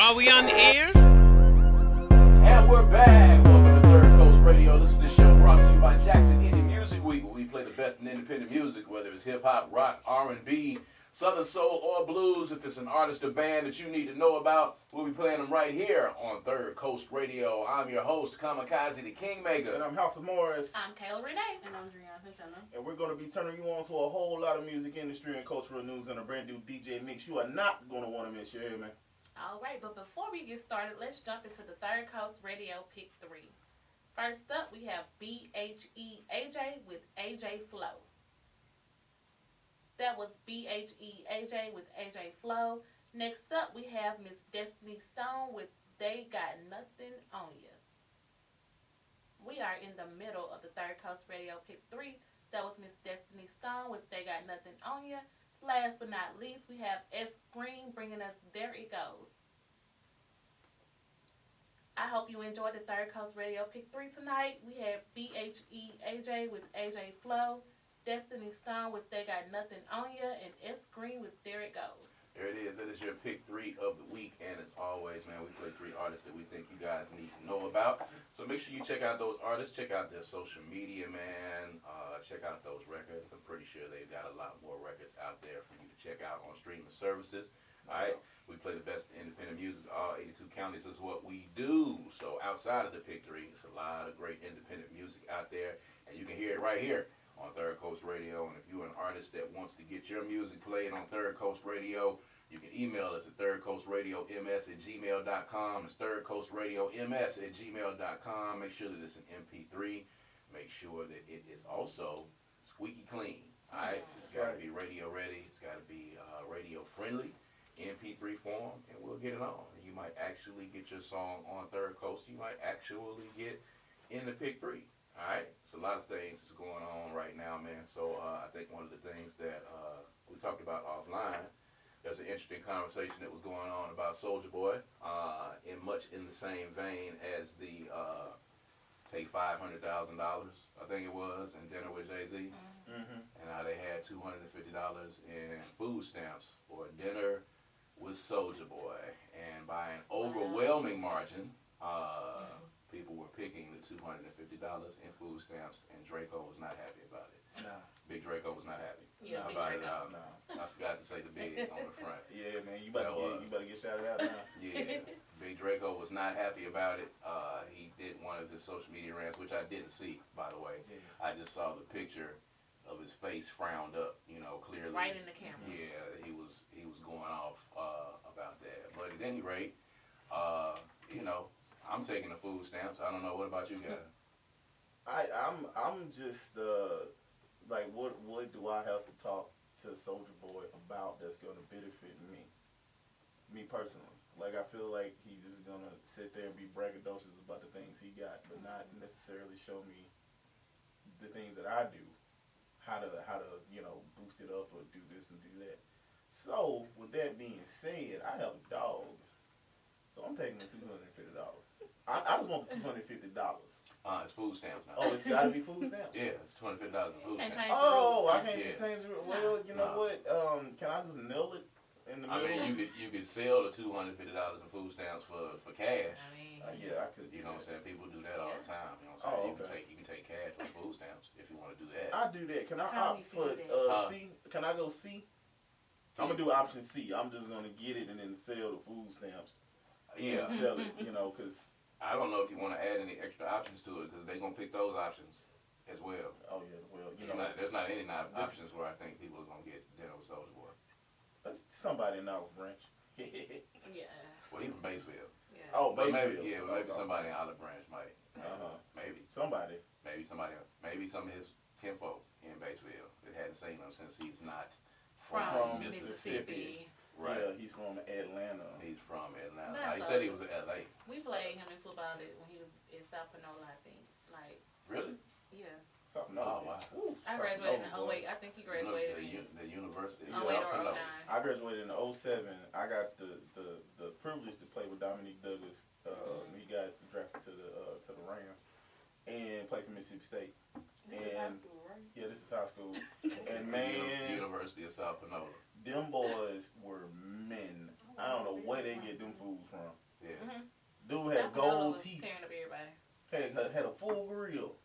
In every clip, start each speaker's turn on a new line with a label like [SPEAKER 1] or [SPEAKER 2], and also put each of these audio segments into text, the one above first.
[SPEAKER 1] Are we on the air?
[SPEAKER 2] And we're back. Welcome to Third Coast Radio. This is the show brought to you by Jackson Indie Music Week, where we play the best in independent music, whether it's hip-hop, rock, R&B, Southern Soul, or blues. If it's an artist or band that you need to know about, we'll be playing them right here on Third Coast Radio. I'm your host, Kamikaze the Kingmaker.
[SPEAKER 3] And I'm House of Morris.
[SPEAKER 4] I'm Kayla Renee.
[SPEAKER 5] And I'm Driana Fishana.
[SPEAKER 3] And we're going to be turning you on to a whole lot of music industry and cultural news and a brand new DJ mix. You are not going to want to miss. You hear me?
[SPEAKER 4] All right, but before we get started, let's jump into the Third Coast Radio Pick 3. First up, we have BHEAJ with AJ Flow. That was BHEAJ with AJ Flow. Next up, we have Miss Destiny Stone with They Got Nothing on Ya. We are in the middle of the Third Coast Radio Pick 3. That was Miss Destiny Stone with They Got Nothing on Ya. Last but not least, we have S. Green bringing us There It Goes. I hope you enjoyed the Third Coast Radio Pick 3 tonight. We have BHEAJ with AJ Flow, Destiny Stone with They Got Nothing on Ya, and S. Green with There It Goes.
[SPEAKER 2] There it is. That is your pick 3 of the week. And as always, man, we play 3 artists that we think you guys need to know about. So make sure you check out those artists. Check out their social media, man. Check out those records. I'm pretty sure they've got a lot more records out there for you to check out on streaming services. All right. We play the best independent music. All 82 counties is what we do. So outside of the pick 3, it's a lot of great independent music out there. And you can hear it right here on Third Coast Radio. And if you're an artist that wants to get your music played on Third Coast Radio, you can email us at thirdcoastradiomS@gmail.com. It's thirdcoastradiomS@gmail.com. Make sure that it's an MP3. Make sure that it is also squeaky clean. All right? It's got to be radio ready. It's got to be radio friendly, MP3 form, and we'll get it on. You might actually get your song on Third Coast. You might actually get in the pick 3. All right? It's a lot of things that's going on right now, man. So I think one of the things that we talked about offline, there's an interesting conversation that was going on about Soulja Boy, in much in the same vein as the take $500,000, I think it was, and dinner with Jay-Z, and how they had $250 in food stamps for dinner with Soulja Boy, and by an overwhelming margin, people were picking the $250 in food stamps, and Draco was not happy about it.
[SPEAKER 3] Nah.
[SPEAKER 2] Big Draco was not happy
[SPEAKER 4] About
[SPEAKER 2] it. I forgot to say the big on the front.
[SPEAKER 3] Yeah, man, you better get shouted out now.
[SPEAKER 2] Yeah, Big Draco was not happy about it. He did one of his social media rants, which I didn't see, by the way.
[SPEAKER 3] Yeah.
[SPEAKER 2] I just saw the picture of his face frowned up, clearly.
[SPEAKER 4] Right in the camera.
[SPEAKER 2] Yeah, he was going off about that. But at any rate, I'm taking the food stamps. I don't know. What about you guys?
[SPEAKER 3] I'm just like, what do I have to talk to Soulja Boy about that's going to benefit me personally? Like, I feel like he's just going to sit there and be braggadocious about the things he got, but not necessarily show me the things that I do, how to boost it up or do this and do that. So, with that being said, I have a dog, so I'm taking the $250. I just want the $250.
[SPEAKER 2] It's food stamps now.
[SPEAKER 3] Oh, it's got to be food stamps?
[SPEAKER 2] Yeah, it's $250 in food stamps.
[SPEAKER 3] Oh, I can't just change it. Well, you know what? Can I just nail it in the middle?
[SPEAKER 2] I mean, you could sell the $250 in food stamps for cash.
[SPEAKER 3] Yeah, I could.
[SPEAKER 2] You know what I'm saying? People do that all the time. You know what I'm saying?
[SPEAKER 3] Oh, okay.
[SPEAKER 2] You can take cash for food stamps if you want to do that.
[SPEAKER 3] I do that. Can I opt for C? Can I go C? I'm gonna do option C. I'm just gonna get it and then sell the food stamps.
[SPEAKER 2] Yeah.
[SPEAKER 3] And sell it, because.
[SPEAKER 2] I don't know if you want to add any extra options to it because they're gonna pick those options as well.
[SPEAKER 3] Oh yeah, well
[SPEAKER 2] there's not any options where I think people are gonna get dinner with Soulja Boy.
[SPEAKER 3] That's somebody in Olive Branch.
[SPEAKER 4] Yeah.
[SPEAKER 2] Well, he from Batesville.
[SPEAKER 4] Yeah.
[SPEAKER 3] Oh,
[SPEAKER 2] But
[SPEAKER 3] Batesville.
[SPEAKER 2] maybe somebody in Olive Branch might. Maybe.
[SPEAKER 3] Somebody.
[SPEAKER 2] Maybe some of his kinfolk in Batesville that hadn't seen him since he's not
[SPEAKER 4] From
[SPEAKER 3] Mississippi.
[SPEAKER 2] Right.
[SPEAKER 3] Yeah, he's from Atlanta.
[SPEAKER 2] He's from Atlanta.
[SPEAKER 4] That's
[SPEAKER 2] He said he was in L.A.
[SPEAKER 4] We played him in football when he was in South Panola, I think. Like,
[SPEAKER 2] Really?
[SPEAKER 4] yeah.
[SPEAKER 3] Something
[SPEAKER 2] Oh, wow.
[SPEAKER 4] I graduated in 08. I think he graduated in
[SPEAKER 2] The university.
[SPEAKER 4] 08 or 09.
[SPEAKER 3] I graduated in 07. I got the privilege to play with Dominique Douglas. He got drafted to the Rams and played for Mississippi State. And yeah, this is high school. And man,
[SPEAKER 2] University of South Panola.
[SPEAKER 3] them boys were men. I don't know where they get them foods from.
[SPEAKER 2] Yeah.
[SPEAKER 3] Dude had
[SPEAKER 4] That
[SPEAKER 3] gold
[SPEAKER 4] was
[SPEAKER 3] teeth.
[SPEAKER 4] tearing up everybody.
[SPEAKER 3] Had a full grill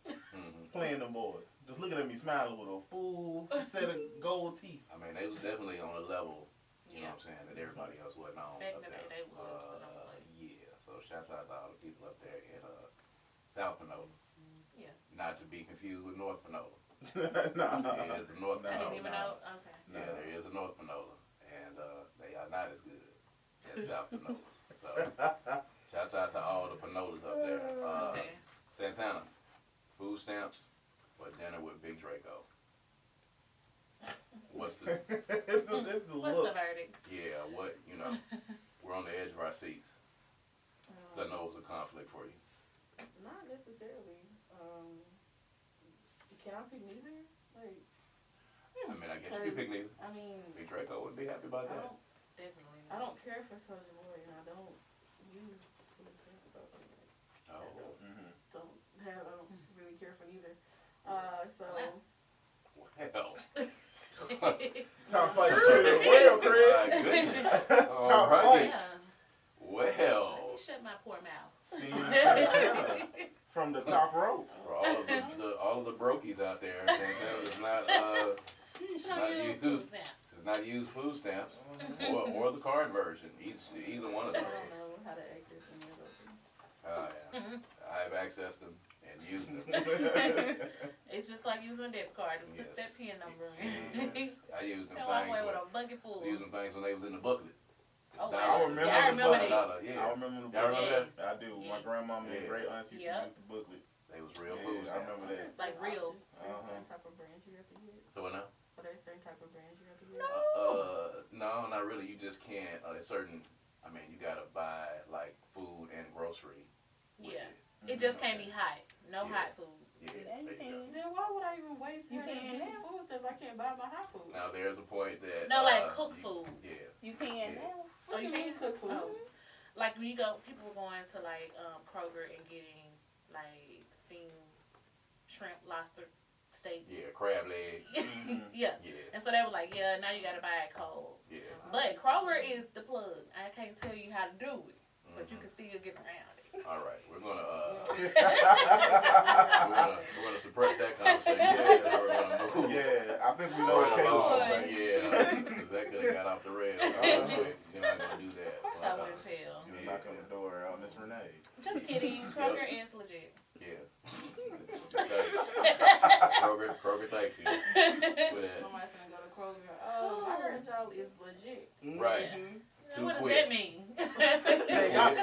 [SPEAKER 3] playing them boys. Just looking at me smiling with a full set of gold teeth.
[SPEAKER 2] I mean, they was definitely on a level, you know what I'm saying, that everybody else wasn't on.
[SPEAKER 4] Back
[SPEAKER 2] up
[SPEAKER 4] in the
[SPEAKER 2] there.
[SPEAKER 4] day, they was.
[SPEAKER 2] Yeah. So shouts out to all the people up there in South Panola.
[SPEAKER 4] Yeah.
[SPEAKER 2] Not to be confused with North Panola.
[SPEAKER 3] Nah.
[SPEAKER 2] There is a North
[SPEAKER 4] I
[SPEAKER 2] Panola.
[SPEAKER 4] didn't even know. Okay.
[SPEAKER 2] Yeah, there is a North Panola, and they are not as good as South Panola. So shouts out to all the Panolas up there.
[SPEAKER 4] Okay.
[SPEAKER 2] Santana, food stamps for dinner with Big Draco. What's the
[SPEAKER 3] it's the
[SPEAKER 4] What's
[SPEAKER 3] look.
[SPEAKER 4] the verdict?
[SPEAKER 2] yeah? What we're on the edge of our seats. So I know it was a conflict for you.
[SPEAKER 1] Not necessarily. Can I pick neither? Like,
[SPEAKER 2] I mean, I guess you could pick neither.
[SPEAKER 1] I mean,
[SPEAKER 2] Big Draco wouldn't be happy about that.
[SPEAKER 4] Definitely.
[SPEAKER 1] I don't care for Soulja Boy, and I don't use food stamps, so
[SPEAKER 2] Oh,
[SPEAKER 1] I don't really care for neither. So
[SPEAKER 2] well.
[SPEAKER 3] Top flight security in the world, Craig.
[SPEAKER 2] My goodness. All
[SPEAKER 3] Top
[SPEAKER 2] right.
[SPEAKER 3] flight.
[SPEAKER 4] Yeah.
[SPEAKER 2] Well,
[SPEAKER 4] Shut my poor mouth.
[SPEAKER 3] Senior Santana from the top row.
[SPEAKER 2] for all of the brokies out there, Santana does not not use food stamps or the card version. Either one of
[SPEAKER 1] I
[SPEAKER 2] those.
[SPEAKER 1] don't know how to access any of those things.
[SPEAKER 2] Yeah. I have accessed them and used them.
[SPEAKER 4] It's just like using a debit card. Just put
[SPEAKER 2] Yes.
[SPEAKER 4] that PIN number in.
[SPEAKER 2] I used them
[SPEAKER 4] Come walk away
[SPEAKER 2] things.
[SPEAKER 4] with a bucket full.
[SPEAKER 2] Used them things when they was in the booklet.
[SPEAKER 4] Oh,
[SPEAKER 3] I
[SPEAKER 4] wow.
[SPEAKER 3] remember
[SPEAKER 4] Yeah, I
[SPEAKER 3] the
[SPEAKER 4] remember
[SPEAKER 3] booklet.
[SPEAKER 4] that.
[SPEAKER 2] Yeah.
[SPEAKER 3] I remember the
[SPEAKER 2] Y'all remember
[SPEAKER 3] booklet.
[SPEAKER 2] that?
[SPEAKER 3] I do. My grandmama and great aunts used to
[SPEAKER 4] Yep.
[SPEAKER 3] use the booklet.
[SPEAKER 2] They was real
[SPEAKER 3] Yeah,
[SPEAKER 2] food
[SPEAKER 3] I
[SPEAKER 2] stamps.
[SPEAKER 3] remember that.
[SPEAKER 4] Like real.
[SPEAKER 1] Certain type of brands you have to get.
[SPEAKER 2] So what now?
[SPEAKER 1] Are there certain type of brands you have to get?
[SPEAKER 2] No, not really. You just can't. Certain. I mean, you gotta buy like food and grocery. with
[SPEAKER 4] Yeah.
[SPEAKER 2] it.
[SPEAKER 4] It just can't be hot. No
[SPEAKER 2] Yeah.
[SPEAKER 4] hot food.
[SPEAKER 2] Yeah.
[SPEAKER 1] Yeah,
[SPEAKER 2] there you go.
[SPEAKER 1] Then why would I even waste
[SPEAKER 5] You
[SPEAKER 1] money
[SPEAKER 5] can
[SPEAKER 1] getting
[SPEAKER 5] now.
[SPEAKER 1] food stamps? I can't buy my hot food.
[SPEAKER 2] Now there's a point that.
[SPEAKER 4] No, like cooked
[SPEAKER 2] you-
[SPEAKER 4] food.
[SPEAKER 2] Yeah.
[SPEAKER 5] You can
[SPEAKER 2] Yeah.
[SPEAKER 5] now.
[SPEAKER 1] What you mean cook food?
[SPEAKER 4] Oh. Like when you go, people were going to like Kroger and getting like steamed shrimp, lobster, steak.
[SPEAKER 2] Yeah. Crab leg.
[SPEAKER 4] Yeah.
[SPEAKER 2] Yeah.
[SPEAKER 4] And so they were like, yeah, now you gotta buy it cold.
[SPEAKER 2] Yeah.
[SPEAKER 4] But Kroger is the plug. I can't tell you how to do it, but you can still get around it.
[SPEAKER 2] All right. We're gonna
[SPEAKER 3] yeah,
[SPEAKER 2] we're gonna suppress that conversation.
[SPEAKER 3] Yeah.
[SPEAKER 2] We're gonna move.
[SPEAKER 3] I think we know what
[SPEAKER 2] Right
[SPEAKER 3] Kate was
[SPEAKER 2] along.
[SPEAKER 3] gonna say.
[SPEAKER 2] Yeah. 'Cause that could have got off the rails. You're not gonna do that.
[SPEAKER 4] Of course I wouldn't tell.
[SPEAKER 3] Get a knock on the door out, Miss Renee.
[SPEAKER 4] Just kidding. Kroger is legit.
[SPEAKER 2] Yeah. Thanks. Kroger thanks you. But,
[SPEAKER 1] Somebody's gonna go to Kroger. Oh, I heard y'all is legit.
[SPEAKER 2] Right. Too
[SPEAKER 4] What does
[SPEAKER 2] quick.
[SPEAKER 4] that mean?
[SPEAKER 3] Hey, y'all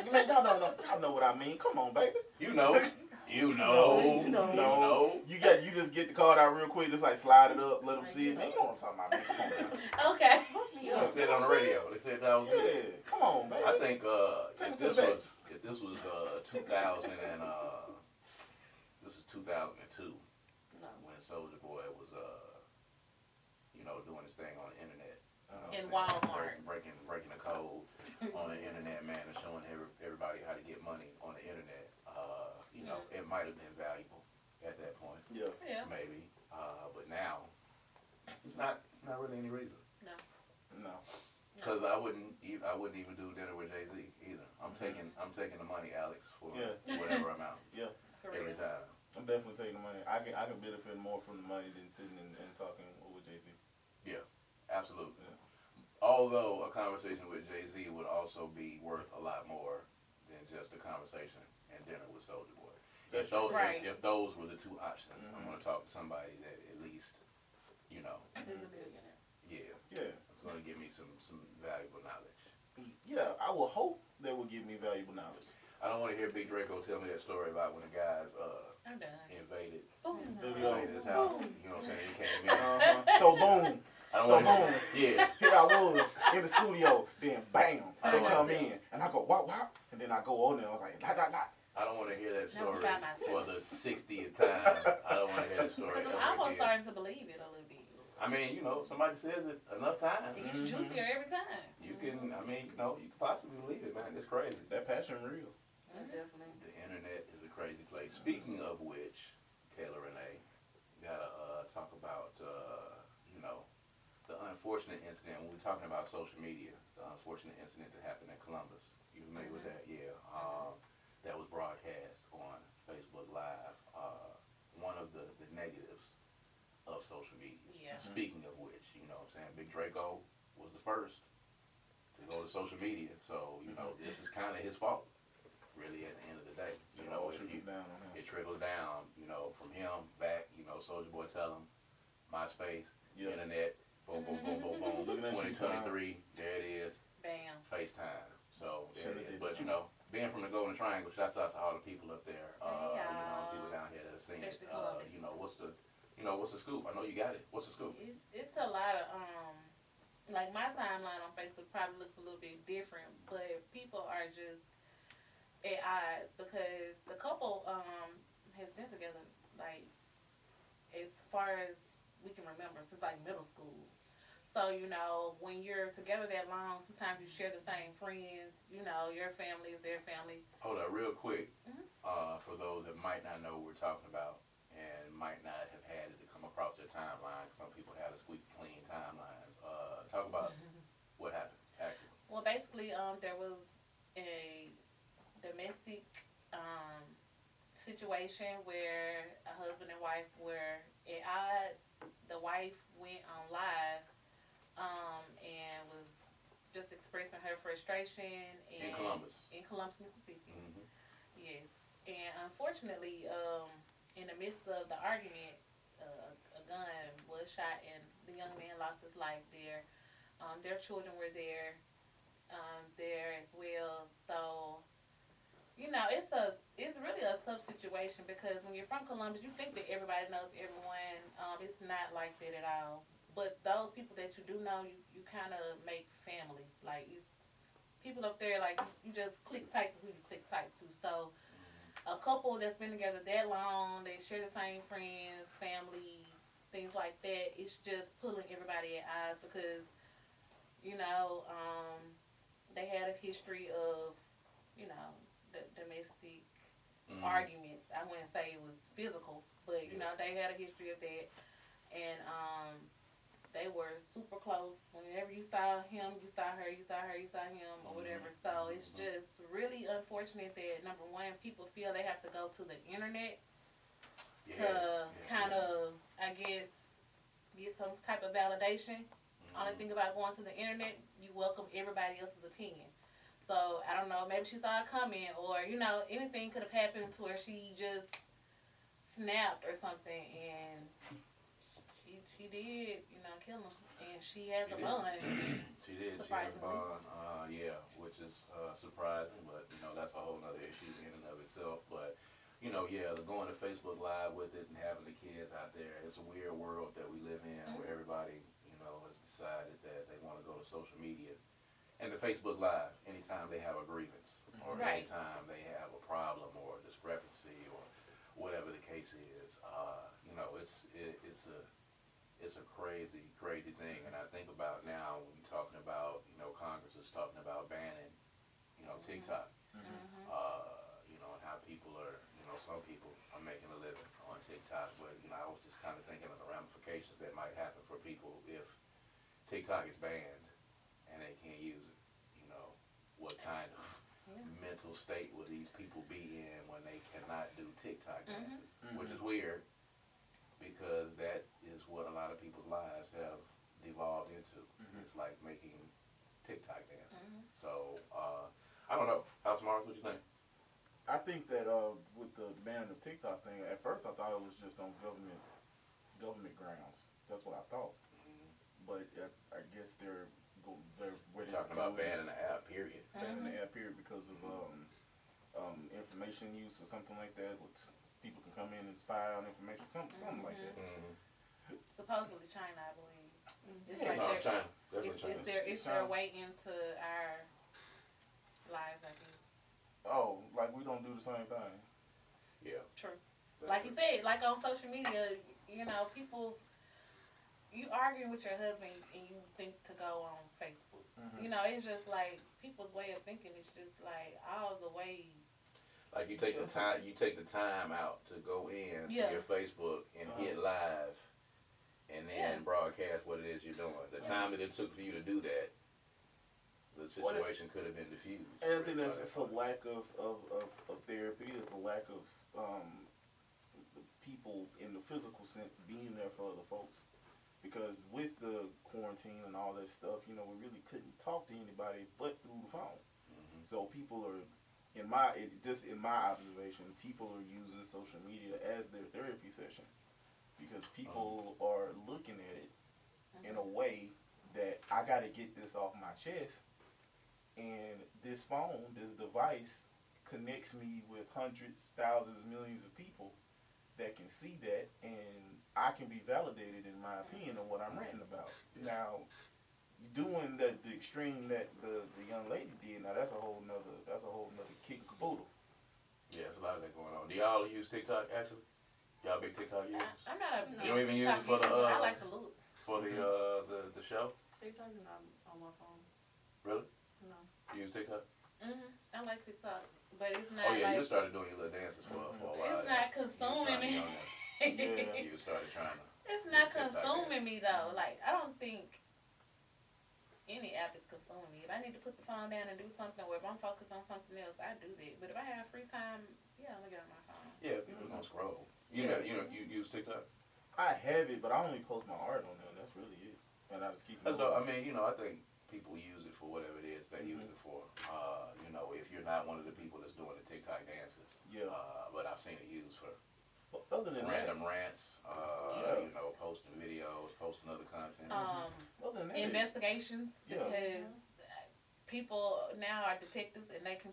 [SPEAKER 3] don't know. Y'all know what I mean. Come on, baby.
[SPEAKER 2] You know. You know.
[SPEAKER 3] No. You just get the card out real quick. Just like slide it up, let them see it. Man, you know what I'm talking about, man. Come on, man.
[SPEAKER 4] Okay.
[SPEAKER 2] They said it on the radio. They said that was good.
[SPEAKER 3] Yeah, come on, baby.
[SPEAKER 2] I think
[SPEAKER 3] Take
[SPEAKER 2] if
[SPEAKER 3] it to the
[SPEAKER 2] this
[SPEAKER 3] back.
[SPEAKER 2] was 2000 and this is 2002
[SPEAKER 1] No.
[SPEAKER 2] when Soulja Boy was doing his thing on the internet.
[SPEAKER 4] In Walmart.
[SPEAKER 2] Breaking the code on the internet, man, and showing everybody how to get money on the internet. It might have been valuable at that point,
[SPEAKER 3] Yeah.
[SPEAKER 4] Yeah.
[SPEAKER 2] maybe. But now, it's not really any reason.
[SPEAKER 3] No.
[SPEAKER 2] Because I wouldn't even do dinner with Jay-Z either. I'm taking the money, Alex, for
[SPEAKER 3] Yeah.
[SPEAKER 2] whatever amount
[SPEAKER 4] For
[SPEAKER 2] every
[SPEAKER 4] real.
[SPEAKER 2] time.
[SPEAKER 3] I'm definitely taking the money. I can benefit more from the money than sitting and talking with Jay-Z.
[SPEAKER 2] Absolutely.
[SPEAKER 3] Yeah.
[SPEAKER 2] Although a conversation with Jay-Z would also be worth a lot more than just a conversation and dinner with Soulja Boy.
[SPEAKER 3] That's
[SPEAKER 4] Right.
[SPEAKER 2] If those were the two options, I'm going to talk to somebody that at least,
[SPEAKER 1] He's a billionaire.
[SPEAKER 3] Yeah.
[SPEAKER 2] it's going to give me some valuable knowledge.
[SPEAKER 3] Yeah, I will hope they will give me valuable knowledge.
[SPEAKER 2] I don't want to hear Big Draco tell me that story about when the guys
[SPEAKER 4] I'm done.
[SPEAKER 2] invaded
[SPEAKER 3] Studio.
[SPEAKER 2] his house. You know what I'm saying? He came in.
[SPEAKER 3] So boom.
[SPEAKER 2] I don't
[SPEAKER 3] So
[SPEAKER 2] want to
[SPEAKER 3] boom.
[SPEAKER 2] Yeah.
[SPEAKER 3] Here I was in the studio. Then bam,
[SPEAKER 2] I
[SPEAKER 3] they
[SPEAKER 2] don't
[SPEAKER 3] come
[SPEAKER 2] like
[SPEAKER 3] in, and I go wop wop, and then I go on there. I was like la la la.
[SPEAKER 2] I don't want to hear that
[SPEAKER 4] Never
[SPEAKER 2] story
[SPEAKER 4] by myself.
[SPEAKER 2] for the 60th time. I don't want to hear that story
[SPEAKER 4] Because
[SPEAKER 2] ever
[SPEAKER 4] I'm almost
[SPEAKER 2] again.
[SPEAKER 4] starting to believe it a little bit.
[SPEAKER 2] I mean, somebody says it enough
[SPEAKER 4] It
[SPEAKER 2] times.
[SPEAKER 4] gets juicier every time.
[SPEAKER 2] You can, you can possibly believe it, man. It's crazy.
[SPEAKER 3] That passion real.
[SPEAKER 1] Definitely.
[SPEAKER 2] The internet is a crazy place. Speaking of which, Kayla Renee, gotta talk about, the unfortunate incident when we're talking about social media. The unfortunate incident that happened in Columbia. social media.
[SPEAKER 4] Yeah.
[SPEAKER 2] Speaking of which, you know what I'm saying, Big Draco was the first to go to social media. So, you know, this is kind of his fault, really, at the end of the day. You know, if you,
[SPEAKER 3] down on him.
[SPEAKER 2] it trickles down, you know, from him back, you know, Soulja Boy tell him, MySpace, internet, boom, boom, boom, boom, boom,
[SPEAKER 3] Looking at you,
[SPEAKER 2] 2023, there it is,
[SPEAKER 4] Bam.
[SPEAKER 2] FaceTime. So, there
[SPEAKER 3] Should've
[SPEAKER 2] it is.
[SPEAKER 3] did
[SPEAKER 2] But,
[SPEAKER 3] that.
[SPEAKER 2] you know, being from the Golden Triangle, shouts out to all the people up there,
[SPEAKER 4] Hey,
[SPEAKER 2] you know,
[SPEAKER 4] y'all.
[SPEAKER 2] people down here that are seeing it.
[SPEAKER 4] Especially Columbus.
[SPEAKER 2] You know, what's the scoop? I know you got it. What's the scoop?
[SPEAKER 4] It's a lot of like my timeline on Facebook probably looks a little bit different, but people are just at odds because the couple has been together like as far as we can remember since like middle school. So, you know, when you're together that long, sometimes you share the same friends, you know, your family is their family.
[SPEAKER 2] Hold up, real quick,
[SPEAKER 4] Mhm.
[SPEAKER 2] For those that might not know what we're talking about and might not have had it to come across their timeline, 'cause some people have a squeaky clean timelines. Talk about what happened, actually.
[SPEAKER 4] Well, basically, there was a domestic situation where a husband and wife were at odds. The wife went on live and was just expressing her frustration
[SPEAKER 2] In Columbus.
[SPEAKER 4] Mississippi.
[SPEAKER 2] Mm-hmm.
[SPEAKER 4] Yes, and unfortunately, in the midst of the argument, a gun was shot and the young man lost his life there. Their children were there as well. So, you know, it's really a tough situation because when you're from Columbus, you think that everybody knows everyone. It's not like that at all. But those people that you do know, you kind of make family. Like, it's people up there, like, you just click tight to who you click tight to. So, a couple that's been together that long, they share the same friends, family, things like that, it's just pulling everybody at odds because, you know, they had a history of, you know, the domestic arguments. I wouldn't say it was physical, but, you know, they had a history of that. And they were super close. Whenever you saw him, you saw her, you saw her, you saw him, or whatever. So it's just really unfortunate that, number one, people feel they have to go to the internet to kind of, I guess, get some type of validation. Only thing about going to the internet, you welcome everybody else's opinion. So, I don't know, maybe she saw it coming, or, you know, anything could have happened to her. She just snapped or something, and she did, you know, kill him. And she has a bond.
[SPEAKER 2] She did. She has a bond, yeah, which is surprising, but, you know, that's a whole other issue in and of itself. But, you know, yeah, going to Facebook Live with it and having the kids out there, it's a weird world that we live in where everybody, you know, has decided that they want to go to social media. And the Facebook Live, anytime they have a grievance or anytime they have a problem or a discrepancy or whatever the case is, you know, it's a crazy thing. And I think about now when you're talking about, you know, Congress is talking about banning, you know, TikTok, you know, and how people are, you know, some people are making a living on TikTok. But, you know, I was just kind of thinking of the ramifications that might happen for people if TikTok is banned and they can't use it. You know, what kind of mental state will these people be in when they cannot do TikTok dances? Which is weird because that is what a lot of people's lives have devolved into. It's like making TikTok dances. So, I don't know. House Mars, what you think?
[SPEAKER 3] I think that with the banning of TikTok thing, at first I thought it was just on government grounds. That's what I thought. But I guess they're ready
[SPEAKER 2] talking
[SPEAKER 3] to
[SPEAKER 2] about banning the app, period.
[SPEAKER 3] Banning the app, period, because of information use or something like that. Which people can come in and spy on information, something like that.
[SPEAKER 4] Supposedly China, I believe. It's
[SPEAKER 3] Yeah.
[SPEAKER 4] like
[SPEAKER 2] China. Definitely China.
[SPEAKER 4] It's their way into our lives, I guess.
[SPEAKER 3] Oh, like we don't do the same thing.
[SPEAKER 2] Yeah.
[SPEAKER 4] True. Like you said, like on social media, you know, people, you arguing with your husband and you think to go on Facebook. You know, it's just like people's way of thinking is just like all the way.
[SPEAKER 2] Like you take the time out to go in to your Facebook and hit live and then broadcast what it is you're doing. The time that it took for you to do that, the situation could have been diffused.
[SPEAKER 3] And I think it's a lack of therapy. It's a lack of people in the physical sense being there for other folks. Because with the quarantine and all that stuff, we really couldn't talk to anybody but through the phone.
[SPEAKER 2] Mm-hmm.
[SPEAKER 3] So people are, in my observation, people are using social media as their therapy session because people are looking at it in a way that I got to get this off my chest, and this phone, this device, connects me with hundreds, thousands, millions of people that can see that, and I can be validated in my opinion of what I'm ranting about. Now, doing the extreme that the young lady did, now that's a whole nother kick and caboodle.
[SPEAKER 2] Yeah, there's a lot of that going on. Do y'all use TikTok actually? Y'all big TikTok users?
[SPEAKER 4] I'm not a
[SPEAKER 2] You don't even use it for the
[SPEAKER 4] I like to look.
[SPEAKER 2] for the show?
[SPEAKER 1] TikTok is not on my phone.
[SPEAKER 2] Really?
[SPEAKER 1] No.
[SPEAKER 2] You use TikTok?
[SPEAKER 4] I like TikTok, but it's not.
[SPEAKER 2] Oh yeah,
[SPEAKER 4] like,
[SPEAKER 2] you started doing your little dances for a while.
[SPEAKER 4] It's not consuming me.
[SPEAKER 3] Yeah.
[SPEAKER 2] You started trying to.
[SPEAKER 4] It's not
[SPEAKER 2] TikTok
[SPEAKER 4] consuming me though. Like I don't think any app is consuming me. If I need to put the phone down and do something, or if I'm focused on something else, I do that. But if I have free time, yeah, I'm gonna get on my phone.
[SPEAKER 2] Yeah, people gonna scroll. You use TikTok?
[SPEAKER 3] I have it, but I only post my art on there. That's really it. And I just keep it.
[SPEAKER 2] That's dope. I mean, I think people use it for whatever it is they use it for. If you're not one of the people that's doing the TikTok dances.
[SPEAKER 3] Yeah.
[SPEAKER 2] But I've seen it used for
[SPEAKER 3] But other than
[SPEAKER 2] random rants,
[SPEAKER 3] Yeah.
[SPEAKER 2] posting videos, posting other content.
[SPEAKER 3] other than that,
[SPEAKER 4] Investigations,
[SPEAKER 3] Yeah.
[SPEAKER 4] because people now are detectives and they can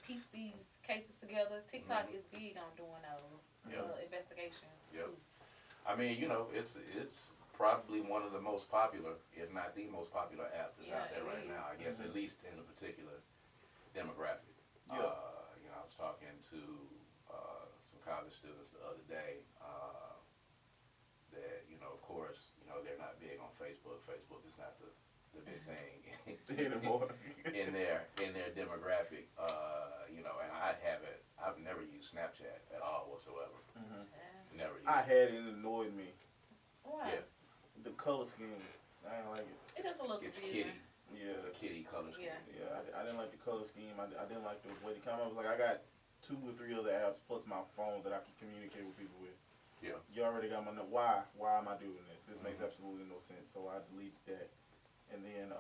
[SPEAKER 4] piece these cases together. TikTok is big on doing those investigations.
[SPEAKER 2] Yep.
[SPEAKER 4] Too.
[SPEAKER 2] I mean, it's probably one of the most popular, if not the most popular app that's out there right now. I guess at least in a particular demographic.
[SPEAKER 3] Yeah.
[SPEAKER 2] I was talking to some college students the other day that of course they're not big on Facebook. Facebook is not the big thing
[SPEAKER 3] anymore.
[SPEAKER 2] in their demographic. And I've never used Snapchat at all whatsoever. Never used
[SPEAKER 3] I had it, and it annoyed me.
[SPEAKER 4] Why?
[SPEAKER 2] Yeah.
[SPEAKER 3] The color scheme, I didn't like it.
[SPEAKER 4] It doesn't look
[SPEAKER 2] It's
[SPEAKER 4] good.
[SPEAKER 2] kitty.
[SPEAKER 3] Yeah.
[SPEAKER 2] It's a kitty color scheme.
[SPEAKER 4] Yeah.
[SPEAKER 3] I didn't like the color scheme. I didn't like the way the camera. I was like, I got 2 or 3 other apps plus my phone that I can communicate with people with.
[SPEAKER 2] Yeah.
[SPEAKER 3] You already got my number. Why am I doing this? This makes absolutely no sense. So I deleted that. And then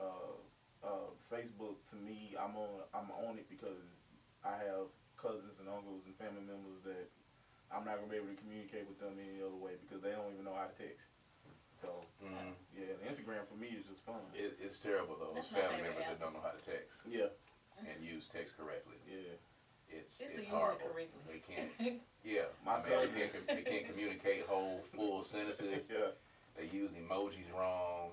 [SPEAKER 3] Facebook, to me, I'm on it because I have cousins and uncles and family members that I'm not gonna be able to communicate with them any other way because they don't even know how to text. So yeah, and Instagram for me is just fun.
[SPEAKER 2] It's terrible though. Those
[SPEAKER 4] That's my
[SPEAKER 2] family
[SPEAKER 4] favorite
[SPEAKER 2] members that
[SPEAKER 4] app.
[SPEAKER 2] don't know how to text
[SPEAKER 3] Yeah.
[SPEAKER 2] and use text correctly.
[SPEAKER 3] Yeah.
[SPEAKER 2] It's
[SPEAKER 4] to use it
[SPEAKER 2] horrible.
[SPEAKER 4] correctly.
[SPEAKER 2] They can't. Yeah.
[SPEAKER 3] My
[SPEAKER 2] they
[SPEAKER 3] cousin.
[SPEAKER 2] can't communicate whole full sentences.
[SPEAKER 3] Yeah.
[SPEAKER 2] They use emojis wrong.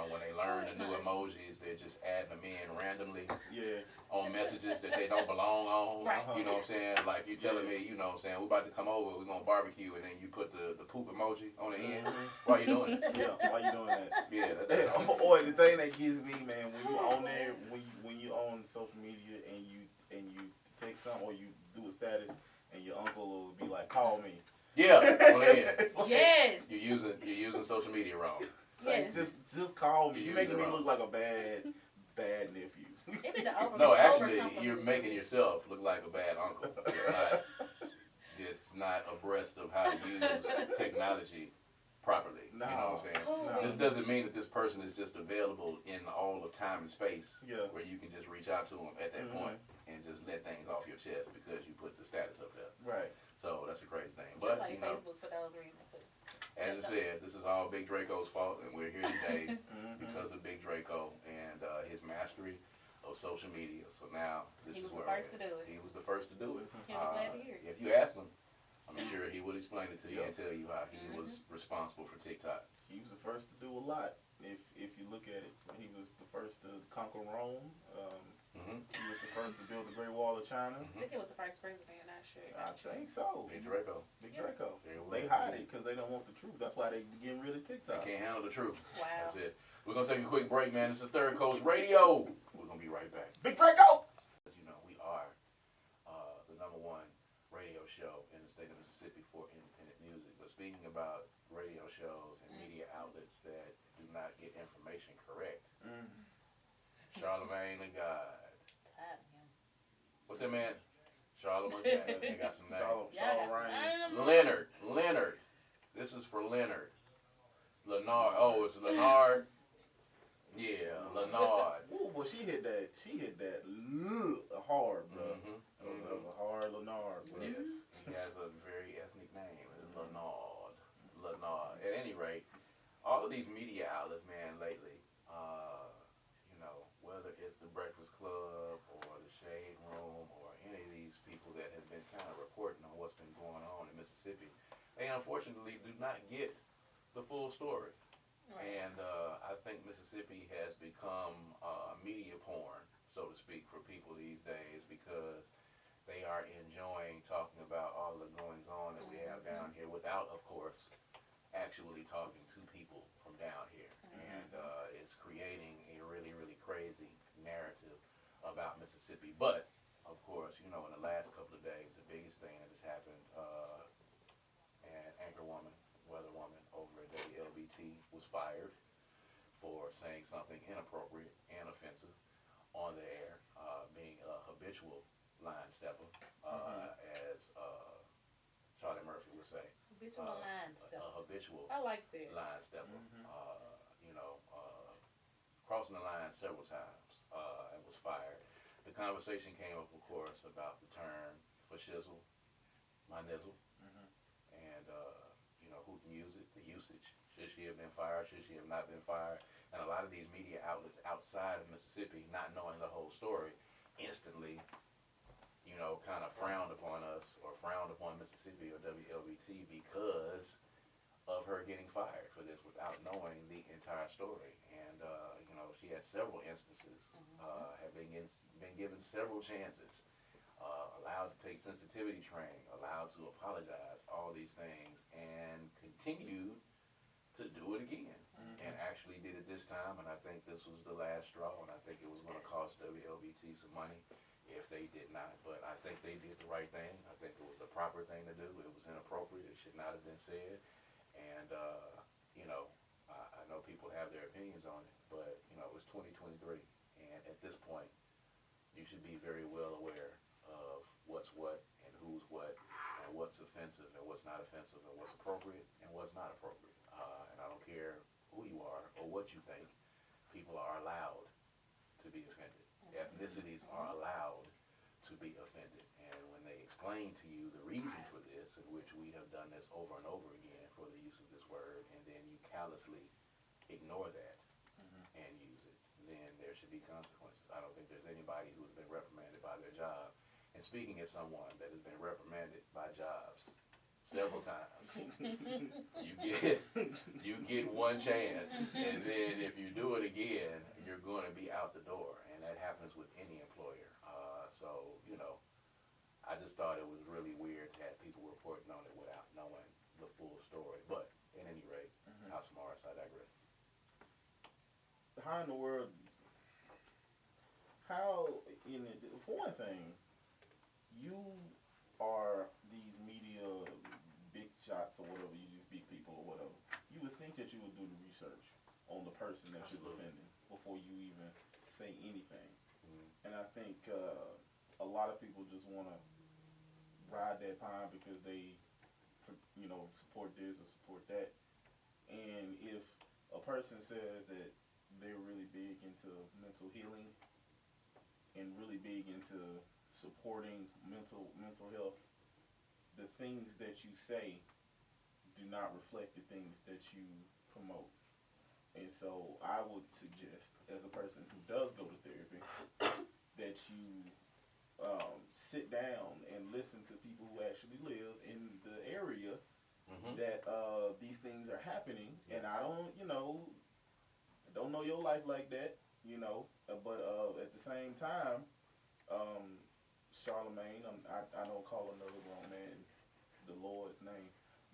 [SPEAKER 2] When they learn the new emojis, they're just adding them in randomly
[SPEAKER 3] Yeah.
[SPEAKER 2] on messages that they don't belong on.
[SPEAKER 4] Right.
[SPEAKER 2] You know what I'm saying? Like you're telling me, we're about to come over, we're gonna barbecue, and then you put the poop emoji on the end. Why you doing it?
[SPEAKER 3] Yeah. Why you doing that?
[SPEAKER 2] Yeah.
[SPEAKER 3] Or the thing that gives me, man, when you on there, when you on social media and you text something or you do a status and your uncle will be like, call me.
[SPEAKER 2] Yeah. On the end.
[SPEAKER 3] It's like,
[SPEAKER 4] Yes.
[SPEAKER 2] You're using social media wrong.
[SPEAKER 3] it's like,
[SPEAKER 4] Yes.
[SPEAKER 3] just call me.
[SPEAKER 2] You
[SPEAKER 3] You're making me
[SPEAKER 2] use it
[SPEAKER 3] look like a bad nephew.
[SPEAKER 4] It be the over.
[SPEAKER 2] No, actually,
[SPEAKER 4] overcomplicated.
[SPEAKER 2] you're making yourself look like a bad uncle. It's not abreast of how to use technology properly.
[SPEAKER 3] No.
[SPEAKER 2] You know what I'm saying?
[SPEAKER 3] No.
[SPEAKER 2] This doesn't mean that this person is just available in all of time and space
[SPEAKER 3] Yeah.
[SPEAKER 2] where you can just reach out to them at that point and just let things off your chest because you put the status up there.
[SPEAKER 3] Right.
[SPEAKER 2] So that's a crazy thing.
[SPEAKER 4] I
[SPEAKER 2] But,
[SPEAKER 4] like Facebook for those reasons too.
[SPEAKER 2] as I said, this is all Big Draco's fault, and we're here today
[SPEAKER 3] Mm-hmm.
[SPEAKER 2] because of Big Draco and his mastery of social media. So now this
[SPEAKER 4] He
[SPEAKER 2] is
[SPEAKER 4] was the
[SPEAKER 2] where
[SPEAKER 4] first to do it.
[SPEAKER 2] he was the first to do it.
[SPEAKER 4] He'll be glad to hear it.
[SPEAKER 2] If you ask him, I'm sure he will explain it to you
[SPEAKER 3] Yeah.
[SPEAKER 2] and tell you how he was responsible for TikTok.
[SPEAKER 3] He was the first to do a lot. If you look at it, he was the first to conquer Rome. He was the first to build the Great Wall of China.
[SPEAKER 4] I think it was the first president. Not sure.
[SPEAKER 3] I think so.
[SPEAKER 2] Big Draco.
[SPEAKER 3] Big Draco.
[SPEAKER 2] There it
[SPEAKER 3] They
[SPEAKER 2] was.
[SPEAKER 3] hide it because they don't want the truth. That's why they getting rid of
[SPEAKER 2] They
[SPEAKER 3] TikTok.
[SPEAKER 2] can't handle the truth.
[SPEAKER 4] Wow.
[SPEAKER 2] That's it. We're going to take a quick break, man. This is Third Coast Radio. We're going to be right back.
[SPEAKER 3] Big Draco!
[SPEAKER 2] As you know, we are the #1 radio show in the state of Mississippi for independent music. But speaking about radio shows and media outlets that do not get information correct, Charlemagne the God.
[SPEAKER 4] Tired of him.
[SPEAKER 2] What's that, man? Charlamagne, yeah, they got some names.
[SPEAKER 4] Y'all got some
[SPEAKER 3] Ryan.
[SPEAKER 4] names.
[SPEAKER 2] Leonard. This is for Leonard. Leonard. Oh, it's Leonard. Yeah, Leonard.
[SPEAKER 3] Ooh, well, she hit that hard, bro.
[SPEAKER 2] Mm-hmm.
[SPEAKER 3] That was a hard Leonard, bro.
[SPEAKER 2] Yes, he has a very ethnic name. It's Leonard. Leonard. At any rate, all of these media outlets, man, lately, you know, whether it's the Breakfast Club or the Shade Room or any of these people that have been kind of reporting on what's been going on in Mississippi, they unfortunately do not get the full story.
[SPEAKER 4] Right.
[SPEAKER 2] And I think Mississippi has become media porn, so to speak, for people these days because they are enjoying talking about all the goings on that we have down here without, of course, actually talking to people from down here. And it's creating a really, really crazy narrative about Mississippi. But, of course, you know, in the last couple of days, the biggest thing that has happened, an anchor woman, weather woman over at WLBT was fired for saying something inappropriate and offensive on the air, being a habitual line stepper, as Charlie Murphy would say.
[SPEAKER 4] Habitual line
[SPEAKER 2] A
[SPEAKER 4] stuff.
[SPEAKER 2] habitual
[SPEAKER 4] I like that.
[SPEAKER 2] line stepper, you know, crossing the line several times, and was fired. The conversation came up, of course, about the term for shizzle, my nizzle, and, you know, who can use it, the usage. Should she have been fired? Should she have not been fired? And a lot of these media outlets outside of Mississippi, not knowing the whole story, instantly, you know, kind of frowned upon us or frowned upon Mississippi or WLBT because of her getting fired for this without knowing the entire story. And, you know, she had several instances, have been given several chances, allowed to take sensitivity training, allowed to apologize, all these things, and continued to do it again. And actually did it this time, and I think this was the last straw, and I think it was going to cost WLBT some money if they did not. But I think they did the right thing. I think it was the proper thing to do. It was inappropriate. It should not have been said. And, you know, I know people have their opinions on it, but, you know, it's 2023. And at this point, you should be very well aware of what's what and who's what and what's offensive and what's not offensive and what's appropriate and what's not appropriate. And I don't care who you are or what you think, people are allowed to be offended. Ethnicities are allowed to be offended. And when they explain to you the reason for this, in which we have done this over and over again for the use of this word, and then you callously ignore that and use it, then there should be consequences. I don't think there's anybody who has been reprimanded by their job. And speaking as someone that has been reprimanded by jobs several times, you get one chance, and then if you do it again, you're going to be out the door, and that happens with any employer. So, you know, I just thought it was really weird to have people reporting on it without knowing the full story. But at any rate, how smart, I digress.
[SPEAKER 3] How in the world? How for one thing, you are these media big shots or whatever, you just big people or whatever. You would think that you would do the research on the person that you're defending before you even say anything. And I think a lot of people just want to ride that pine because they, you know, support this or support that. And if a person says that they're really big into mental healing and really big into supporting mental health, the things that you say do not reflect the things that you promote. And so I would suggest, as a person who does go to therapy, that you sit down and listen to people who actually live in the area that these things are happening. And I don't, you know, I don't know your life like that, you know, but at the same time, Charlamagne, I don't call another grown man the Lord's name,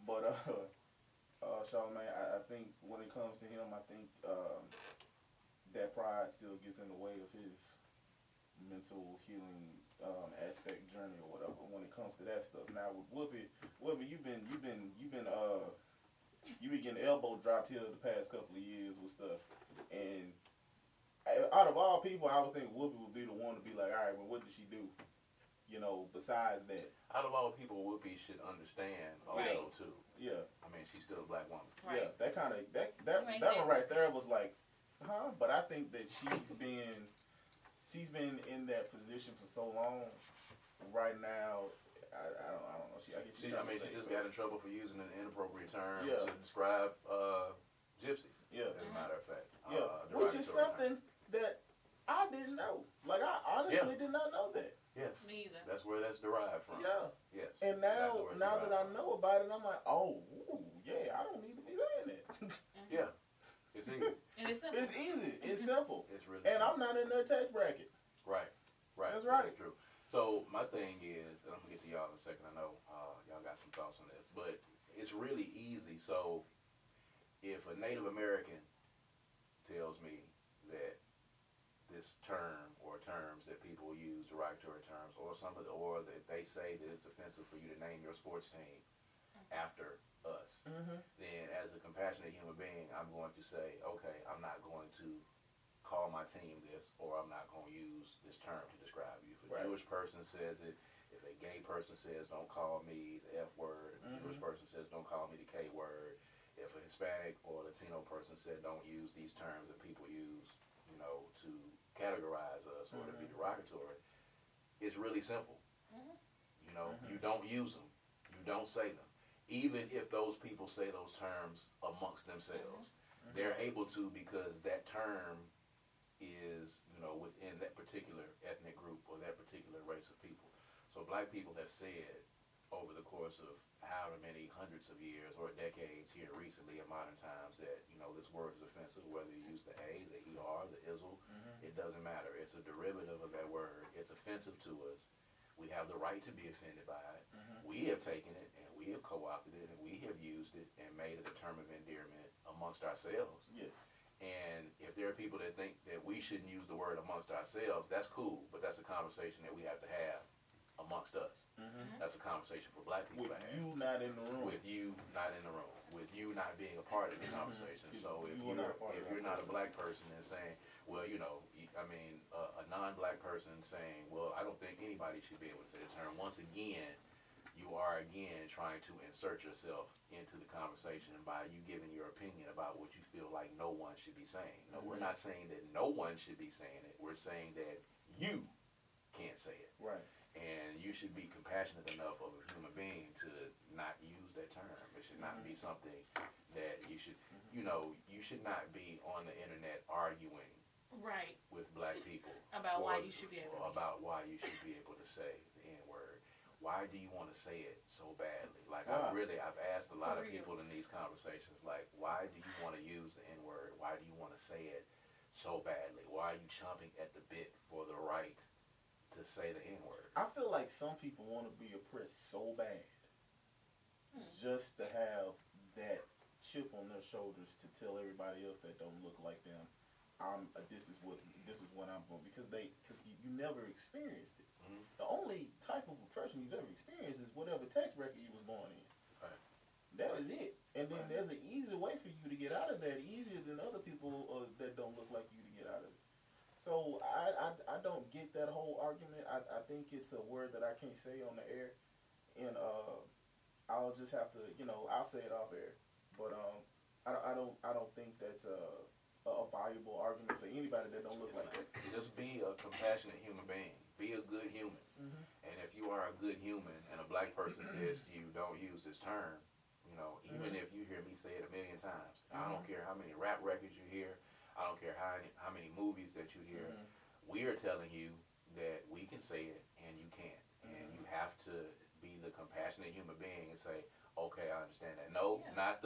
[SPEAKER 3] but Charlamagne, I think when it comes to him, I think that pride still gets in the way of his mental healing aspect journey or whatever when it comes to that stuff. Now with Whoopi, you've been getting elbow dropped here the past couple of years with stuff, and out of all people, I would think Whoopi would be the one to be like, all right, well, what did she do? besides that.
[SPEAKER 2] Out of all people, Whoopi should understand
[SPEAKER 4] Right.
[SPEAKER 2] also too.
[SPEAKER 3] Yeah.
[SPEAKER 2] I mean, she's still a black woman.
[SPEAKER 4] Right.
[SPEAKER 3] Yeah, that kind of that
[SPEAKER 4] You ain't
[SPEAKER 3] that one
[SPEAKER 4] saying
[SPEAKER 3] right there was like, huh? But I think that she's been in that position for so long. Right now, I don't know. I guess
[SPEAKER 2] She
[SPEAKER 3] trying to
[SPEAKER 2] just
[SPEAKER 3] save
[SPEAKER 2] got
[SPEAKER 3] face.
[SPEAKER 2] in trouble for using an inappropriate term
[SPEAKER 3] Yeah.
[SPEAKER 2] to describe gypsies.
[SPEAKER 3] Yeah,
[SPEAKER 2] As a matter of fact.
[SPEAKER 3] yeah, which is
[SPEAKER 2] derogatory
[SPEAKER 3] something
[SPEAKER 2] term.
[SPEAKER 3] that I didn't know. Like I honestly did not know that.
[SPEAKER 2] Yes.
[SPEAKER 4] Me either.
[SPEAKER 2] That's where that's derived from.
[SPEAKER 3] Yeah,
[SPEAKER 2] Yes.
[SPEAKER 3] and
[SPEAKER 2] Exactly where it's
[SPEAKER 3] now that I
[SPEAKER 2] derived from.
[SPEAKER 3] know about it, I'm like, oh, ooh, yeah, I don't need to be saying that.
[SPEAKER 2] Yeah. It's easy.
[SPEAKER 4] And it's simple.
[SPEAKER 3] It's easy. It's simple.
[SPEAKER 2] It's really
[SPEAKER 3] And
[SPEAKER 2] simple.
[SPEAKER 3] I'm not in their tax bracket.
[SPEAKER 2] Right. Right.
[SPEAKER 3] That's right.
[SPEAKER 2] True. So my thing is, and I'm gonna get to y'all in a second. I know y'all got some thoughts on this, but it's really easy. So if a Native American tells me that this term or terms that people use, derogatory terms, or that they say that it's offensive for you to name your sports team after us,
[SPEAKER 3] Mm-hmm.
[SPEAKER 2] then as a compassionate human being, I'm going to say, okay, I'm not going to call my team this, or I'm not going to use this term to describe you. If a
[SPEAKER 3] Right.
[SPEAKER 2] Jewish person says it, if a gay person says, don't call me the F word, if a Jewish person says, don't call me the K word, if a Hispanic or Latino person said, don't use these terms that people use, to categorize us or to be derogatory, it's really simple. You don't use them. You don't say them. Even if those people say those terms amongst themselves, they're able to, because that term is, within that particular ethnic group or that particular race of people. So black people have said over the course of however many hundreds of years or decades here recently in modern times that, this word is offensive, whether you use the A, the ER, the ISL, it doesn't matter. It's a derivative of that word. It's offensive to us. We have the right to be offended by it. We have taken it and we have co-opted it and we have used it and made it a term of endearment amongst ourselves.
[SPEAKER 3] Yes.
[SPEAKER 2] And if there are people that think that we shouldn't use the word amongst ourselves, that's cool, but that's a conversation that we have to have amongst us. That's a conversation for black people
[SPEAKER 3] With
[SPEAKER 2] to have.
[SPEAKER 3] you not in the room.
[SPEAKER 2] With you not in the room. With you not being a part of the conversation. So if
[SPEAKER 3] You are not a part of
[SPEAKER 2] if
[SPEAKER 3] that
[SPEAKER 2] you're not a black person and saying, well, a non-black person saying, well, I don't think anybody should be able to say the term. Once again, you are again trying to insert yourself into the conversation by you giving your opinion about what you feel like no one should be saying. No, we're not saying that no one should be saying it. We're saying that you can't say it.
[SPEAKER 3] Right.
[SPEAKER 2] And you should be compassionate enough of a human being to not use that term. It should not be something that you should, you should not be on the internet arguing
[SPEAKER 4] Right.
[SPEAKER 2] with black people
[SPEAKER 4] About why you should be able to.
[SPEAKER 2] about why you should be able to say the N word. Why do you want to say it so badly? Like
[SPEAKER 3] Why?
[SPEAKER 2] I've asked a lot
[SPEAKER 4] For
[SPEAKER 2] of
[SPEAKER 4] real.
[SPEAKER 2] people in these conversations, like, why do you want to use the N word? Why do you want to say it so badly? Why are you chomping at the bit for the right to say the N word?
[SPEAKER 3] I feel like some people want to be oppressed so bad just to have that chip on their shoulders to tell everybody else that don't look like them, this is what I'm going, because you never experienced it. The only type of oppression you've ever experienced is whatever tax bracket you was born in.
[SPEAKER 2] Right.
[SPEAKER 3] That is it. And then there's an easier way for you to get out of that, easier than other people that don't look like you to get out of it. So I don't get that whole argument. I think it's a word that I can't say on the air, and I'll just have to, I'll say it off air. But I don't think that's a valuable argument for anybody that don't look like that.
[SPEAKER 2] Just be a compassionate human being. Be a good human. And if you are a good human and a black person says to you, don't use this term, even if you hear me say it a million times, I don't care how many rap records you hear, I don't care how many movies that you hear, we are telling you that we can say it and you can't. And you have to be the compassionate human being and say, okay, I understand that. No, not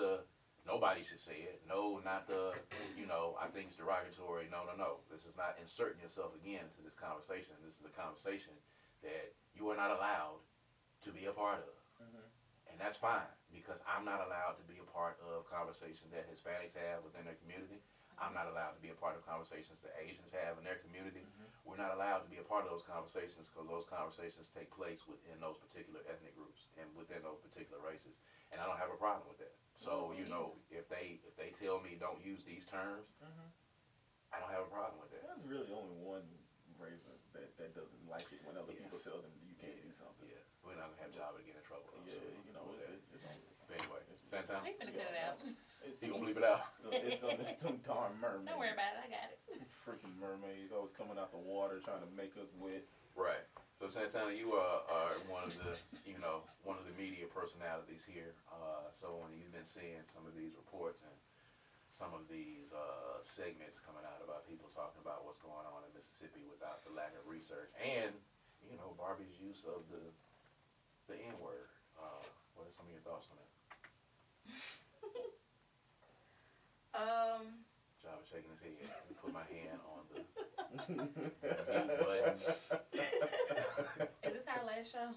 [SPEAKER 2] nobody should say it. No, not I think it's derogatory. No. This is not inserting yourself again into this conversation. This is a conversation that you are not allowed to be a part of. And that's fine, because I'm not allowed to be a part of conversations that Hispanics have within their community. I'm not allowed to be a part of conversations that Asians have in their community. We're not allowed to be a part of those conversations because those conversations take place within those particular ethnic groups and within those particular races. And I don't have a problem with that. So, if they tell me don't use these terms, I don't have a problem with that.
[SPEAKER 3] There's really only one race that doesn't like it when other people tell them you can't
[SPEAKER 4] We finna cut it out.
[SPEAKER 3] It's,
[SPEAKER 2] He gonna bleep it out.
[SPEAKER 3] it's them darn mermaids.
[SPEAKER 4] Don't worry about it. I got it.
[SPEAKER 3] Freaking mermaids always coming out the water trying to make us wet.
[SPEAKER 2] Right. So Santana, you are one of the media personalities here. So when you've been seeing some of these reports and some of these segments coming out about people talking about what's going on in Mississippi without the lack of research and Barbie's use of the N word. What are some of your thoughts on that? John was shaking his head. Let me put my hand on the mute button.
[SPEAKER 4] Is this our last show?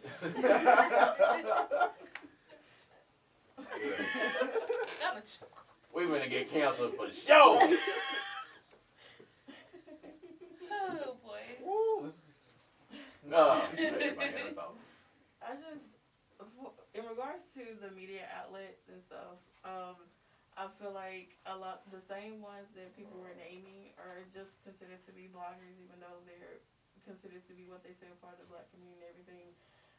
[SPEAKER 2] We're gonna get canceled for the show.
[SPEAKER 4] Oh boy.
[SPEAKER 3] Woo,
[SPEAKER 2] No. Everybody have thoughts.
[SPEAKER 1] I just, in regards to the media outlets and stuff, I feel like the same ones that people were naming are just considered to be bloggers, even though they're considered to be what they say part of the black community and everything.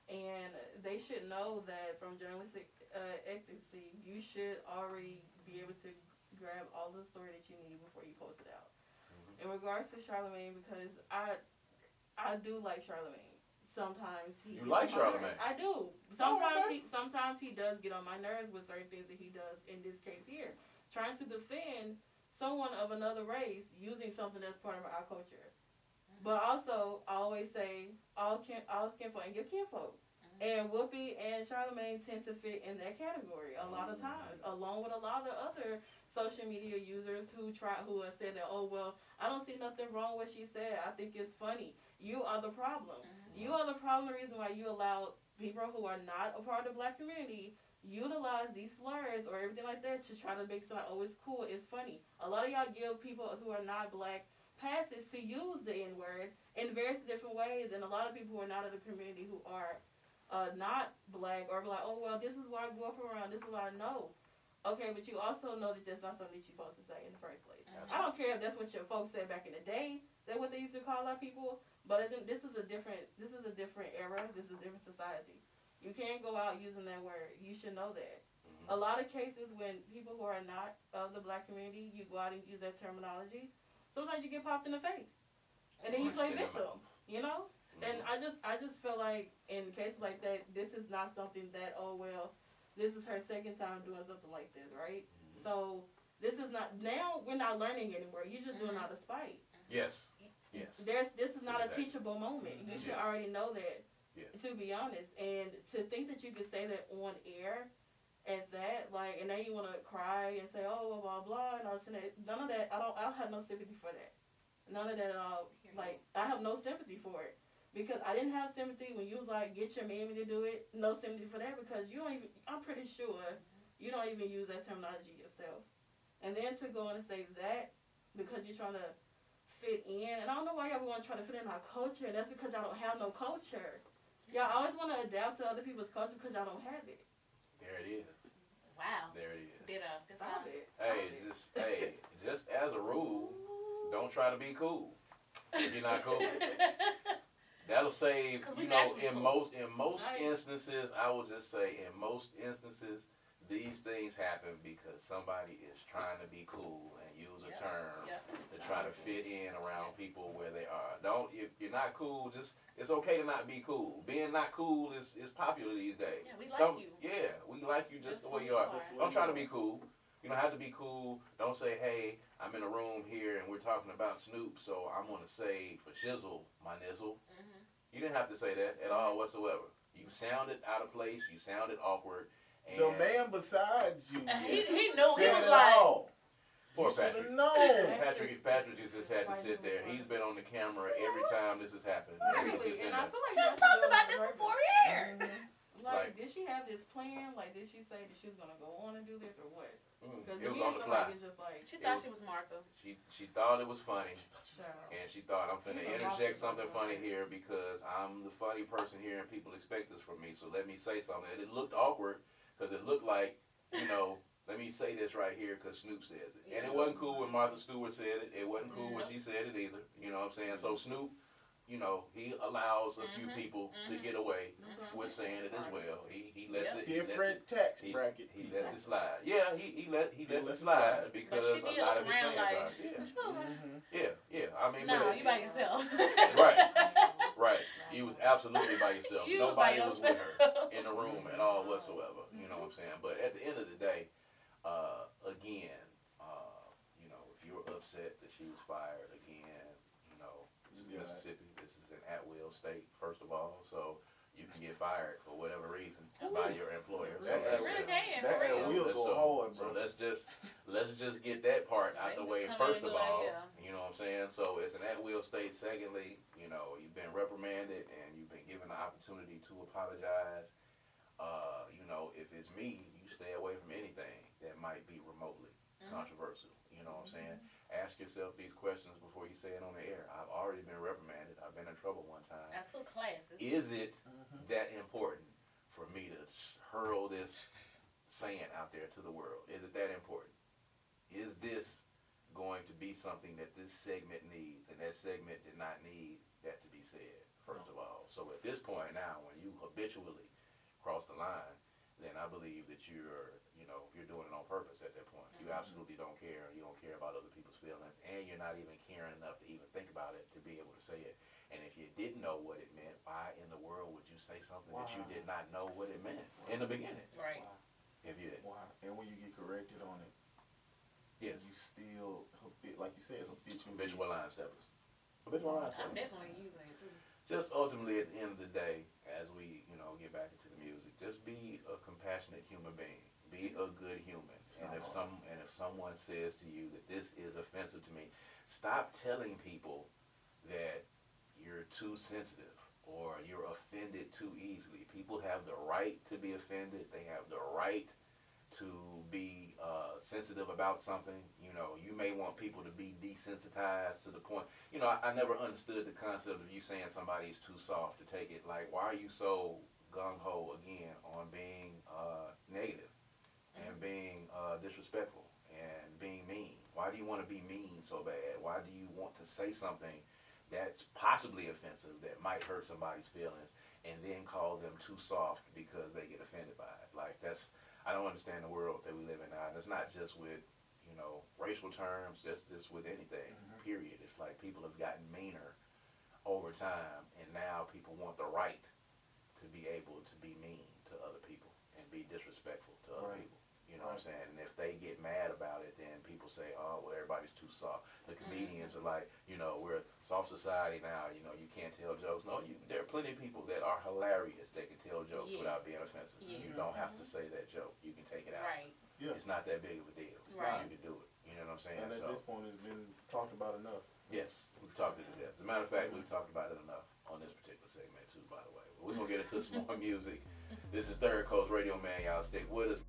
[SPEAKER 1] And they should know that from journalistic ethics, you should already be able to grab all the story that you need before you post it out. Mm-hmm. In regards to Charlamagne, because I do like Charlamagne. Sometimes he.
[SPEAKER 2] You like Charlamagne?
[SPEAKER 1] I do. Sometimes he does get on my nerves with certain things that he does. In this case here, trying to defend someone of another race using something that's part of our culture. But also, I always say all kinfolk and your kinfolk. And Whoopi and Charlamagne tend to fit in that category a lot of times, along with a lot of other social media users who have said that, oh well, I don't see nothing wrong with what she said. I think it's funny. You are the problem. You are the problem. The reason why you allow people who are not a part of the black community utilize these slurs or everything like that to try to make it sound like, oh, it's cool, it's funny. A lot of y'all give people who are not black passes to use the N-word in various different ways, and a lot of people who are not in the community who are not black or like, oh, well, this is what I grew up around, this is what I know. Okay, but you also know that that's not something that you're supposed to say in the first place. I don't care if that's what your folks said back in the day, that's what they used to call our people, but I think this is a different era, this is a different society. You can't go out using that word. You should know that. Mm-hmm. A lot of cases when people who are not of the black community, you go out and use that terminology, sometimes you get popped in the face. And then you play victim, Mm-hmm. And I just feel like in cases like that, this is not something that, oh, well, this is her second time doing something like this, right? Mm-hmm. So this is not, now we're not learning anymore. You're just doing it out of spite.
[SPEAKER 2] Yes. Yes.
[SPEAKER 1] This is not a teachable moment. You should already know that.
[SPEAKER 2] Yeah.
[SPEAKER 1] To be honest, and to think that you could say that on air at that, like, and then you want to cry and say, oh, blah, blah, blah, and all this and that. None of that, I don't have no sympathy for that. None of that at all. Like, I have no sympathy for it. Because I didn't have sympathy when you was like, get your mammy to do it. No sympathy for that because you don't even, I'm pretty sure you don't even use that terminology yourself. And then to go in and say that because you're trying to fit in, and I don't know why y'all want to try to fit in our culture, and that's because y'all don't have no culture. Y'all always want to adapt to other people's culture because y'all don't have it.
[SPEAKER 2] There it is.
[SPEAKER 4] Wow.
[SPEAKER 2] There it is.
[SPEAKER 4] Ditto.
[SPEAKER 1] Stop it.
[SPEAKER 2] Just as a rule, don't try to be cool. If you're not cool, that'll save. In most instances, I will just say, in most instances, these things happen because somebody is trying to be cool and use a term to try to fit in around people where they are. If you're not cool, it's okay to not be cool. Being not cool is popular these days.
[SPEAKER 4] Yeah, we like you.
[SPEAKER 2] Yeah, we like you just the way you are. Don't try to be cool. You don't have to be cool. Don't say, hey, I'm in a room here and we're talking about Snoop, so I'm going to say for shizzle, my nizzle. Mm-hmm. You didn't have to say that at all whatsoever. You sounded out of place. You sounded awkward. And
[SPEAKER 3] the man besides you
[SPEAKER 4] he knew. He
[SPEAKER 3] said
[SPEAKER 4] was
[SPEAKER 3] it
[SPEAKER 4] like,
[SPEAKER 3] all.
[SPEAKER 2] Poor Patrick.
[SPEAKER 3] No.
[SPEAKER 2] Patrick just had to sit there. He's been on the camera every time this has happened.
[SPEAKER 1] Really? And I feel like
[SPEAKER 4] just talked about this before here.
[SPEAKER 1] Like, did she have this plan? Like, did she say that she was gonna go on and do this or what? Because
[SPEAKER 2] it was on the fly.
[SPEAKER 1] It's just like
[SPEAKER 4] she thought she was Martha.
[SPEAKER 2] She thought it was funny,
[SPEAKER 1] child.
[SPEAKER 2] and she thought I'm finna interject something funny here because I'm the funny person here and people expect this from me. So let me say something. And it looked awkward because it looked like, let me say this right here because Snoop says it. And it wasn't cool when Martha Stewart said it. It wasn't cool when she said it either. You know what I'm saying? So Snoop, you know, he allows a few
[SPEAKER 4] Mhm,
[SPEAKER 2] people to
[SPEAKER 4] mhm.
[SPEAKER 2] get away
[SPEAKER 4] Mhm.
[SPEAKER 2] with saying it as well. He lets
[SPEAKER 4] Yep.
[SPEAKER 2] it. He lets it.
[SPEAKER 3] Different tax
[SPEAKER 2] He,
[SPEAKER 3] bracket.
[SPEAKER 2] he lets it slide. Yeah, he lets
[SPEAKER 3] lets
[SPEAKER 2] it
[SPEAKER 3] it
[SPEAKER 2] slide
[SPEAKER 3] slide.
[SPEAKER 2] because
[SPEAKER 4] But she
[SPEAKER 2] a
[SPEAKER 4] did
[SPEAKER 2] lot
[SPEAKER 4] look
[SPEAKER 2] of his
[SPEAKER 4] around
[SPEAKER 2] fans
[SPEAKER 4] like,
[SPEAKER 2] are. Yeah,
[SPEAKER 4] "What you doing?"
[SPEAKER 3] Mm-hmm.
[SPEAKER 2] yeah. I mean,
[SPEAKER 4] No,
[SPEAKER 2] but
[SPEAKER 4] you by yourself.
[SPEAKER 2] right. You was absolutely by yourself.
[SPEAKER 4] You was by
[SPEAKER 2] Nobody was with her
[SPEAKER 4] yourself.
[SPEAKER 2] in the room at all whatsoever. You know what I'm saying? But at the end of the day, again, you know, if you're upset that she was fired again, you know,
[SPEAKER 3] Yeah.
[SPEAKER 2] Mississippi, this is an at-will state, first of all, so you can get fired for whatever reason by your employer. So
[SPEAKER 3] That
[SPEAKER 2] let's
[SPEAKER 4] really
[SPEAKER 2] just-
[SPEAKER 4] can,
[SPEAKER 3] That
[SPEAKER 4] for real.
[SPEAKER 3] at will go hard,
[SPEAKER 2] so
[SPEAKER 3] bro.
[SPEAKER 2] let's just get that part out
[SPEAKER 4] They
[SPEAKER 2] the
[SPEAKER 4] just
[SPEAKER 2] way
[SPEAKER 4] come
[SPEAKER 2] first
[SPEAKER 4] in and
[SPEAKER 2] of
[SPEAKER 4] be like,
[SPEAKER 2] all.
[SPEAKER 4] yeah.
[SPEAKER 2] You know what I'm saying? So it's an at-will state. Secondly, you know, you've been reprimanded and you've been given the opportunity to apologize. You know, if it's me, you stay away from anything that might be remotely controversial. You know what I'm saying? Ask yourself these questions before you say it on the air. I've already been reprimanded. I've been in trouble one time.
[SPEAKER 4] I took classes.
[SPEAKER 2] Is it that important for me to hurl this saying out there to the world? Is it that important? Is this going to be something that this segment needs, and that segment did not need that to be said, first of all? So at this point now, when you habitually cross the line, then I believe that you're doing it on purpose at that point. You absolutely don't care. You don't care about other people's feelings, and you're not even caring enough to even think about it to be able to say it. And if you didn't know what it meant, why in the world would you say something that you did not know what it meant in the beginning?
[SPEAKER 4] Right.
[SPEAKER 2] If you didn't.
[SPEAKER 3] Wow. And when you get corrected on it,
[SPEAKER 2] Yes.
[SPEAKER 3] you still, like you said,
[SPEAKER 2] Habitual line steppers. Habitual line
[SPEAKER 4] I'm
[SPEAKER 2] steppers.
[SPEAKER 4] definitely using it too.
[SPEAKER 2] Just ultimately at the end of the day, as we, you know, get back into the music, just be a compassionate human being. Be a good human. And if someone says to you that this is offensive to me, stop telling people that you're too sensitive or you're offended too easily. People have the right to be offended. They have the right to be sensitive about something. You know, you may want people to be desensitized to the point. You know, I never understood the concept of you saying somebody's too soft to take it. Like, why are you so gung-ho again on being negative and being disrespectful and being mean? Why do you want to be mean so bad? Why do you want to say something that's possibly offensive, that might hurt somebody's feelings, and then call them too soft because they get offended by it? Like, I don't understand the world that we live in now. And it's not just with, you know, racial terms, just with anything, period. It's like people have gotten meaner over time, and now people want the right to be able to be mean to other people and be disrespectful to other people. You know what I'm saying? And if they get mad about it, then people say, oh, well, everybody's too soft. The comedians are like, you know, we're a soft society now, you know, you can't tell jokes. No, there are plenty of people that are hilarious that can tell jokes without being offensive.
[SPEAKER 4] Yes.
[SPEAKER 2] You don't have to say that joke. You can take it out.
[SPEAKER 4] Right.
[SPEAKER 3] Yeah.
[SPEAKER 2] It's not that big of a deal.
[SPEAKER 4] Right.
[SPEAKER 2] You can do it. You know what I'm saying?
[SPEAKER 3] And at this point, it's been talked about enough.
[SPEAKER 2] Yes, we've talked it to death. As a matter of fact, we've talked about it enough on this particular segment, too, by the way. But we're going to get into some more music. This is Third Coast Radio, man. Y'all stick with us.